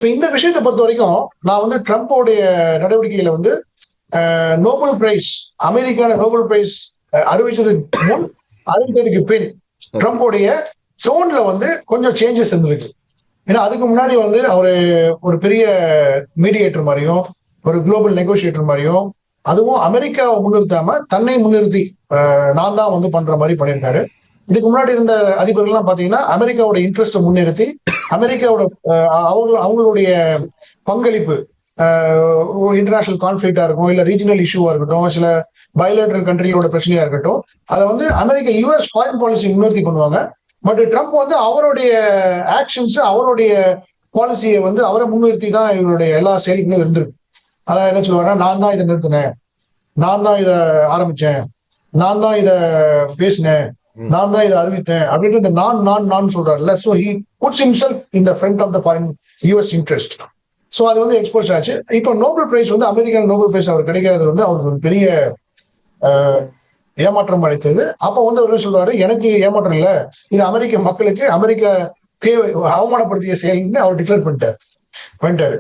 இப்ப இந்த விஷயத்தை பொறுத்த வரைக்கும் நான் வந்து ட்ரம்ப்போடைய நடவடிக்கையில வந்து நோபல் பிரைஸ், அமைதிக்கான நோபல் பிரைஸ் அறிவிச்சதுக்கு முன், அறிவித்ததுக்கு பின் ட்ரம்ப்போடைய டோன்ல வந்து கொஞ்சம் சேஞ்சஸ் இருந்திருக்கு. ஏன்னா அதுக்கு முன்னாடி வந்து அவரு ஒரு பெரிய மீடியேட்டர் மாதிரியும், ஒரு குளோபல் நெகோசியேட்டர் மாதிரியும், அதுவும் அமெரிக்காவை முன்னிறுத்தாம தன்னை முன்னிறுத்தி நான் தான் வந்து பண்ற மாதிரி பண்ணியிருக்காரு. இதுக்கு முன்னாடி இருந்த அதிபர்கள்லாம் பாத்தீங்கன்னா அமெரிக்காவோட இன்ட்ரெஸ்ட்டை முன்னிறுத்தி அமெரிக்காவோட அவங்களுடைய பங்களிப்பு இன்டர்நேஷனல் கான்ஃபிளிக்டா இருக்கும், இல்ல ரீஜனல் இஷ்யூவா இருக்கட்டும், சில பயோலேட்டரல் கண்ட்ரியோட பிரச்சனையா இருக்கட்டும், அதை வந்து அமெரிக்கா யூஎஸ் ஃபாரின் பாலிசி முன்னிறுத்தி பண்ணுவாங்க. பட் ட்ரம்ப் வந்து அவருடைய ஆக்ஷன்ஸ், அவருடைய பாலிசியை வந்து அவரை முன்னிறுத்தி தான் இவருடைய எல்லா செயல்களும் இருந்திருக்கு. அதான் என்ன சொல்லுவாங்க, நான் தான் இதை நிறுத்தினேன், நான் தான் இதை ஆரம்பிச்சேன், நான் தான் இதை பேசினேன், நான் தான் இதை அறிவித்தேன் அப்படின்ற இந்த நான் சொல்றாருல்ல. So he puts himself in the front of the foreign US interest. So அது வந்து எக்ஸ்போஸ் ஆச்சு. இப்போ நோபல் பிரைஸ் வந்து அமெரிக்கான நோபல் பிரைஸ் அவர் கிடைக்காது வந்து அவருக்கு ஒரு பெரிய ஏமாற்றம் அளித்தது. அப்போ வந்து அவர் சொல்றாரு, எனக்கு ஏமாற்றம் இல்லை, இது அமெரிக்க மக்களுக்கு அமெரிக்கா அவமானப்படுத்திய செயல்னு அவர் டிக்ளேர் பண்ணிட்டாரு.